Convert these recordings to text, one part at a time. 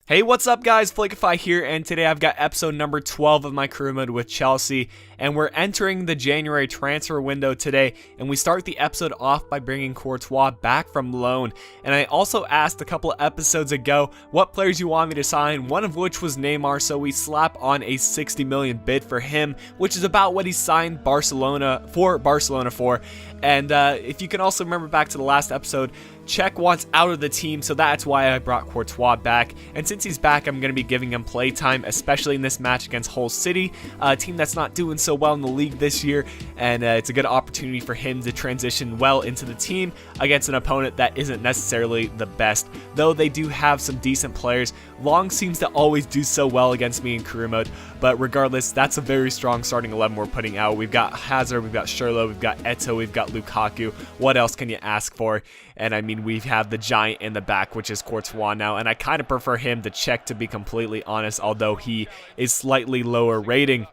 Hey, what's up guys, Flakify here, and today I've got episode number 12 of my career mode with Chelsea, and we're entering the January transfer window today, and we start the episode off by bringing Courtois back from loan. And I also asked a couple of episodes ago what players you want me to sign, one of which was Neymar, so we slap on a 60 million bid for him, which is about what he signed Barcelona for. And if you can also remember back to the last episode, Czech wants out of the team, so that's why I brought Courtois back. And since he's back, I'm going to be giving him play time, especially in this match against Hull City, a team that's not doing so well in the league this year. And it's a good opportunity for him to transition well into the team against an opponent that isn't necessarily the best, though they do have some decent players. Long seems to always do so well against me in career mode, but regardless, that's a very strong starting 11 we're putting out. We've got Hazard, we've got Schürrle, we've got Eto'o, we've got Lukaku. What else can you ask for? And I mean, we have the giant in the back, which is Courtois now, and I kind of prefer him to Czech, to be completely honest, although he is slightly lower rating.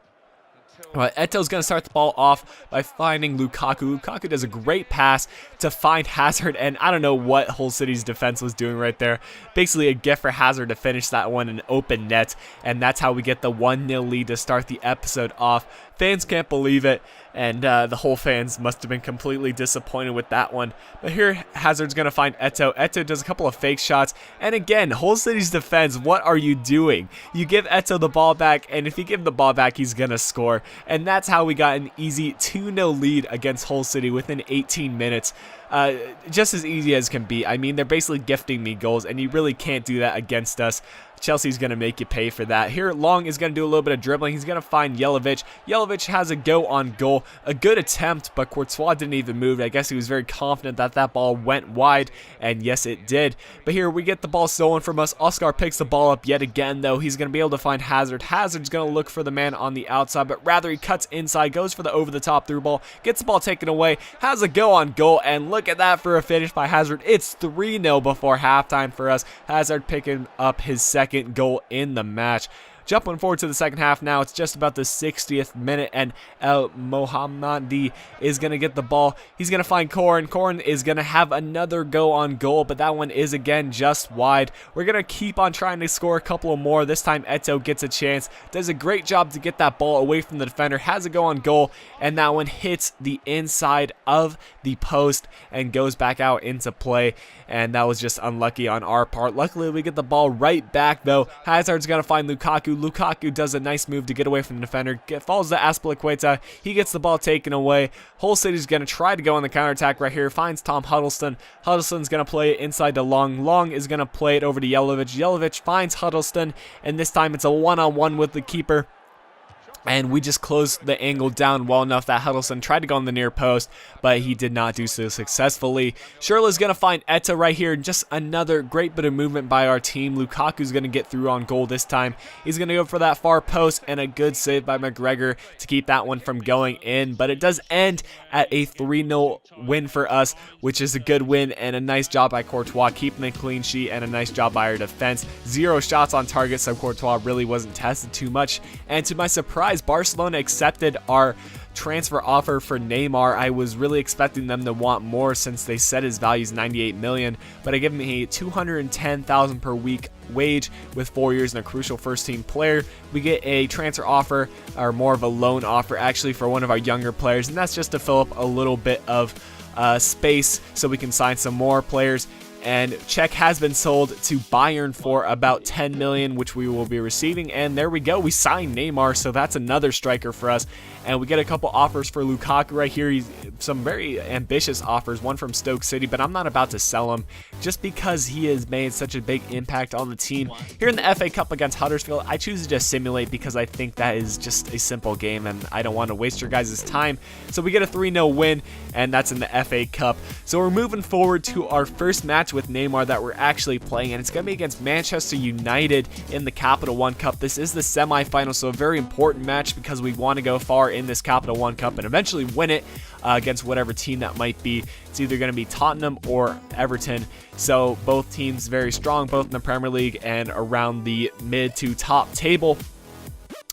Eto's going to start the ball off by finding Lukaku. Lukaku does a great pass to find Hazard, and I don't know what Hull City's defense was doing right there. Basically a gift for Hazard to finish that one in open net, and that's how we get the 1-0 lead to start the episode off. Fans can't believe it, and the Hull fans must have been completely disappointed with that one. But here, Hazard's going to find Eto'o. Eto'o does a couple of fake shots, and again, Hull City's defense, what are you doing? You give Eto'o the ball back, and if you give him the ball back, he's going to score. And that's how we got an easy 2-0 lead against Hull City within 18 minutes. Just as easy as can be. I mean, they're basically gifting me goals, and you really can't do that against us. Chelsea's going to make you pay for that. Here, Long is going to do a little bit of dribbling. He's going to find Jelavic. Jelavic has a go on goal. A good attempt, but Courtois didn't even move. I guess he was very confident that that ball went wide, and yes, it did. But here, we get the ball stolen from us. Oscar picks the ball up yet again, though. He's going to be able to find Hazard. Hazard's going to look for the man on the outside, but rather he cuts inside, goes for the over-the-top through ball, gets the ball taken away, has a go on goal, and look at that for a finish by Hazard. It's 3-0 before halftime for us. Hazard picking up his second goal in the match. Jumping forward to the second half now, it's just about the 60th minute, and El Mohammadi is going to get the ball. He's going to find Corn. Corn is going to have another go on goal, but that one is again just wide. We're going to keep on trying to score a couple of more. This time Eto'o gets a chance, does a great job to get that ball away from the defender, has a go on goal, and that one hits the inside of the post and goes back out into play, and that was just unlucky on our part. Luckily, we get the ball right back, though. Hazard's going to find Lukaku. Lukaku does a nice move to get away from the defender, falls to Azpilicueta. He gets the ball taken away. Hull City's going to try to go on the counterattack right here, finds Tom Huddleston. Huddleston's going to play it inside to Long. Long is going to play it over to Jelavic. Jelavic finds Huddleston, and this time it's a one-on-one with the keeper. And we just closed the angle down well enough that Huddleston tried to go on the near post, but he did not do so successfully. Schürrle is going to find Eto'o right here. Just another great bit of movement by our team. Lukaku's going to get through on goal this time. He's going to go for that far post, and a good save by McGregor to keep that one from going in. But it does end at a 3-0 win for us, which is a good win, and a nice job by Courtois keeping the clean sheet, and a nice job by our defense. 0 shots on target, so Courtois really wasn't tested too much. And to my surprise, Barcelona accepted our transfer offer for Neymar. I was really expecting them to want more since they said his value is 98 million, but I give him a 210,000 per week wage with 4 years and a crucial first team player. We get a transfer offer, or more of a loan offer actually, for one of our younger players, and that's just to fill up a little bit of space so we can sign some more players. And Czech has been sold to Bayern for about 10 million, which we will be receiving. And there we go. We signed Neymar, so that's another striker for us. And we get a couple offers for Lukaku right here. Some very ambitious offers, one from Stoke City, but I'm not about to sell him just because he has made such a big impact on the team. Here in the FA Cup against Huddersfield, I choose to just simulate because I think that is just a simple game and I don't want to waste your guys' time. So we get a 3-0 win, and that's in the FA Cup. So we're moving forward to our first match with Neymar that we're actually playing, and it's going to be against Manchester United in the Capital One Cup. This is the semi-final, so a very important match because we want to go far in this Capital One Cup and eventually win it against whatever team that might be. It's either going to be Tottenham or Everton. So both teams very strong, both in the Premier League and around the mid to top table.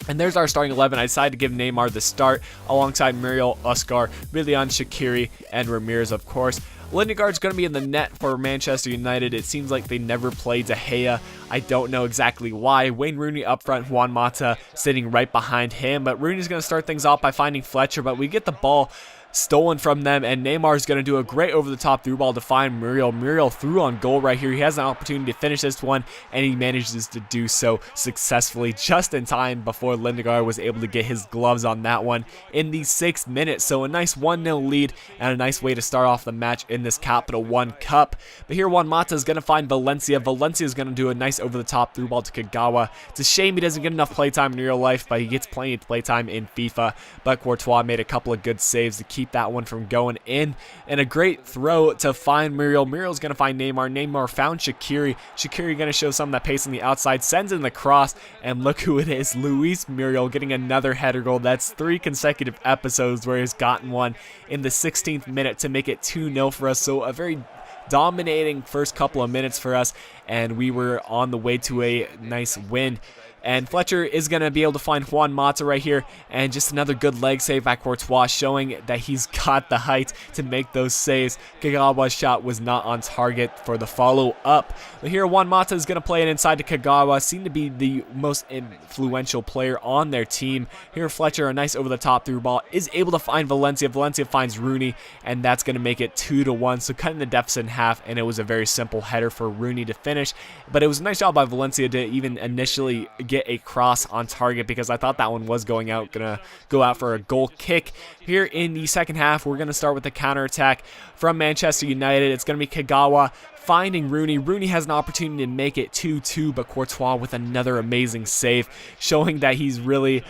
And there's our starting 11. I decided to give Neymar the start alongside Muriel, Oscar, Willian, Shaqiri, and Ramirez, of course. Lindegaard's going to be in the net for Manchester United. It seems like they never play De Gea I don't know exactly why. Wayne Rooney up front, Juan Mata sitting right behind him, but Rooney's going to start things off by finding Fletcher, but we get the ball stolen from them, and Neymar is going to do a great over-the-top through ball to find Muriel. Muriel through on goal right here. He has an opportunity to finish this one, and he manages to do so successfully just in time before Lindegaard was able to get his gloves on that one in the 6th minute. So a nice 1-0 lead and a nice way to start off the match in this Capital One Cup. But here Juan Mata is going to find Valencia. Valencia is going to do a nice over-the-top through ball to Kagawa. It's a shame he doesn't get enough playtime in real life, but he gets plenty of playtime in FIFA. But Courtois made a couple of good saves to keep that one from going in, and a great throw to find Muriel. Muriel's going to find Neymar. Neymar found Shaqiri. Shaqiri going to show some of that pace on the outside, sends in the cross, and look who it is, Luis Muriel getting another header goal. That's 3 consecutive episodes where he's gotten one in the 16th minute to make it 2-0 for us. So a very dominating first couple of minutes for us, and we were on the way to a nice win. And Fletcher is going to be able to find Juan Mata right here, and just another good leg save by Courtois, showing that he's got the height to make those saves. Kagawa's shot was not on target for the follow-up. But here Juan Mata is going to play it inside to Kagawa, seemed to be the most influential player on their team. Here Fletcher, a nice over-the-top through ball, is able to find Valencia. Valencia finds Rooney, and that's going to make it 2-1, so cutting the deficit in half, and it was a very simple header for Rooney to finish. But it was a nice job by Valencia to even initially get a cross on target, because I thought that one was gonna go out for a goal kick. Here in the second half, we're gonna start with the counterattack from Manchester United. It's gonna be Kagawa finding Rooney. Rooney has an opportunity to make it 2-2, but Courtois with another amazing save, showing that he's really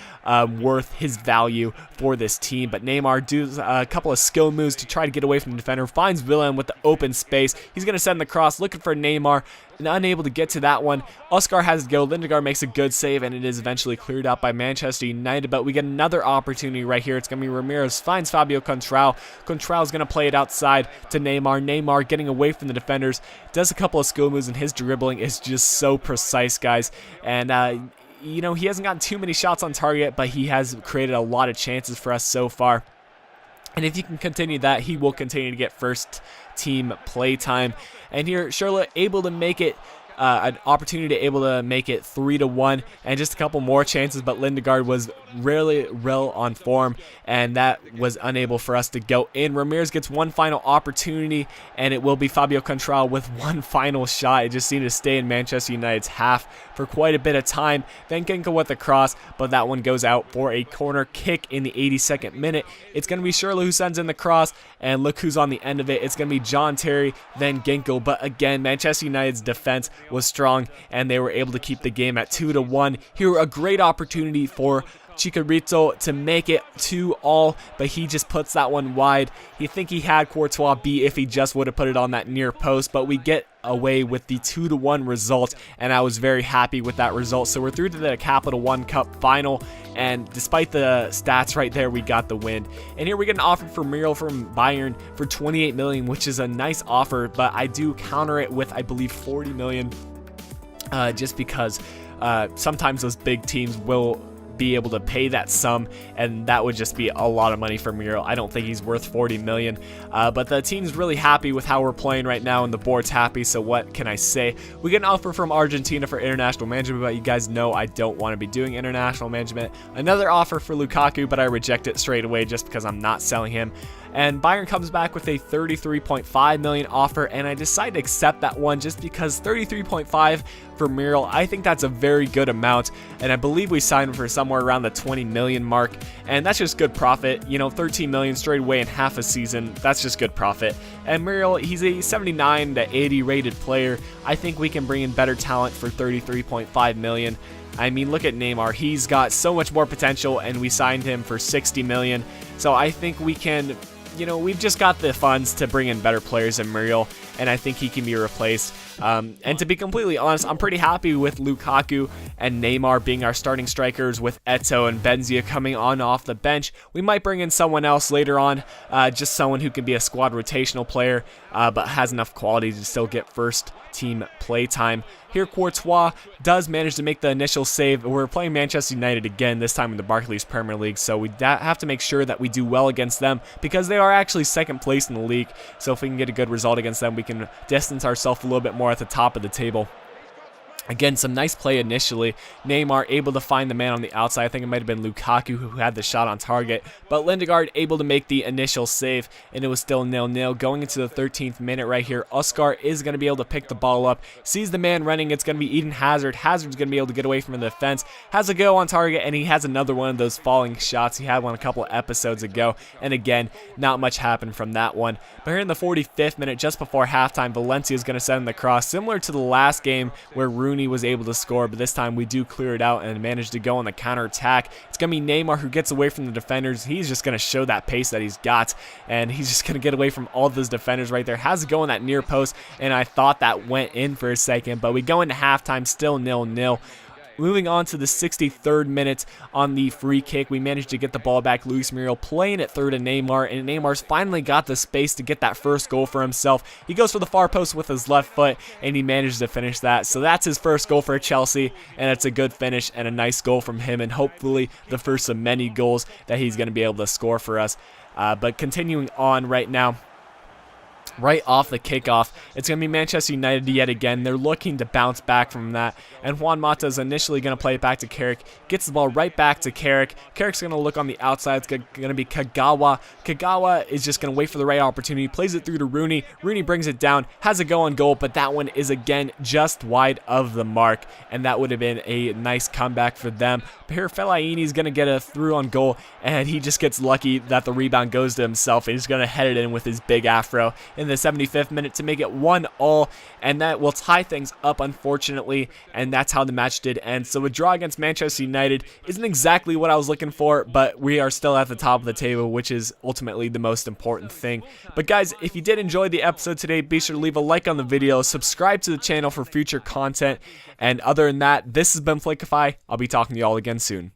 worth his value for this team. But Neymar does a couple of skill moves to try to get away from the defender, finds Willem with the open space. He's going to send the cross, looking for Neymar, and unable to get to that one. Oscar has to go. Lindegaard makes a good save, and it is eventually cleared out by Manchester United. But we get another opportunity right here. It's going to be Ramirez, finds Fabio Contral. Contral is going to play it outside to Neymar. Neymar getting away from the defenders, does a couple of skill moves, and his dribbling is just so precise, guys. And you know, he hasn't gotten too many shots on target, but he has created a lot of chances for us so far. And if he can continue that, he will continue to get first team play time. And here, Charlotte able to make it an opportunity to able to make it 3-1, and just a couple more chances, but Lindegaard was really real on form, and that was unable for us to go in. Ramirez gets one final opportunity, and it will be Fabio Contral with one final shot. It just seemed to stay in Manchester United's half for quite a bit of time. Then Ginkel with the cross, but that one goes out for a corner kick in the 82nd minute. It's going to be Shirley who sends in the cross, and look who's on the end of it. It's going to be John Terry, then Ginkel, but again, Manchester United's defense was strong, and they were able to keep the game at 2-1. Here, a great opportunity for Chicharito to make it 2-2, but he just puts that one wide. You think he had Courtois beat if he just would have put it on that near post, but we get away with the 2-1 result, and I was very happy with that result. So we're through to the Capital One Cup final, and despite the stats right there, we got the win. And here we get an offer for Muriel from Bayern for 28 million, which is a nice offer, but I do counter it with, I believe, 40 million, just because sometimes those big teams will be able to pay that sum, and that would just be a lot of money for Muriel. I don't think he's worth 40 million, but the team's really happy with how we're playing right now, and the board's happy, so what can I say? We get an offer from Argentina for international management, but you guys know I don't want to be doing international management. Another offer for Lukaku, but I reject it straight away just because I'm not selling him. And Bayern comes back with a 33.5 million offer, and I decide to accept that one just because 33.5 for Muriel, I think that's a very good amount, and I believe we signed for somewhere around the 20 million mark, and that's just good profit. You know, 13 million straight away in half a season, that's just good profit. And Muriel, he's a 79 to 80 rated player. I think we can bring in better talent for 33.5 million. I mean, look at Neymar. He's got so much more potential, and we signed him for 60 million. So I think we can, you know, we've just got the funds to bring in better players than Muriel, and I think he can be replaced. And to be completely honest, I'm pretty happy with Lukaku and Neymar being our starting strikers, with Eto'o and Benzia coming on off the bench. We might bring in someone else later on, just someone who can be a squad rotational player, but has enough quality to still get first team play time. Here, Courtois does manage to make the initial save. We're playing Manchester United again, this time in the Barclays Premier League, so we have to make sure that we do well against them, because they are actually second place in the league. So if we can get a good result against them, we can distance ourselves a little bit more at the top of the table. Again, some nice play initially. Neymar able to find the man on the outside. I think it might have been Lukaku who had the shot on target. But Lindegaard able to make the initial save, and it was still 0-0. Going into the 13th minute right here, Oscar is going to be able to pick the ball up. Sees the man running. It's going to be Eden Hazard. Hazard's going to be able to get away from the defense. Has a go on target, and he has another one of those falling shots. He had one a couple of episodes ago. And again, not much happened from that one. But here in the 45th minute, just before halftime, Valencia is going to send the cross. Similar to the last game where Rooney was able to score, but this time we do clear it out and manage to go on the counter attack. It's going to be Neymar who gets away from the defenders. He's just going to show that pace that he's got, and he's just going to get away from all those defenders right there. Has to go in that near post, and I thought that went in for a second, but we go into halftime still 0-0. Moving on to the 63rd minute on the free kick, we managed to get the ball back. Luis Muriel playing it through to Neymar, and Neymar's finally got the space to get that first goal for himself. He goes for the far post with his left foot, and he managed to finish that. So that's his first goal for Chelsea, and it's a good finish and a nice goal from him, and hopefully the first of many goals that he's going to be able to score for us. But continuing on right now, right off the kickoff, it's going to be Manchester United yet again. They're looking to bounce back from that, and Juan Mata is initially going to play it back to Carrick. Gets the ball right back to Carrick. Carrick's going to look on the outside. It's going to be Kagawa. Kagawa is just going to wait for the right opportunity. Plays it through to Rooney. Rooney brings it down. Has a go on goal, but that one is again just wide of the mark, and that would have been a nice comeback for them. But here Fellaini is going to get a through on goal, and he just gets lucky that the rebound goes to himself, and he's going to head it in with his big afro in the 75th minute to make it 1-1, and that will tie things up, unfortunately, and that's how the match did end. So a draw against Manchester United isn't exactly what I was looking for, but we are still at the top of the table, which is ultimately the most important thing. But guys, if you did enjoy the episode today, be sure to leave a like on the video, subscribe to the channel for future content, and other than that, this has been Flickify. I'll be talking to you all again soon.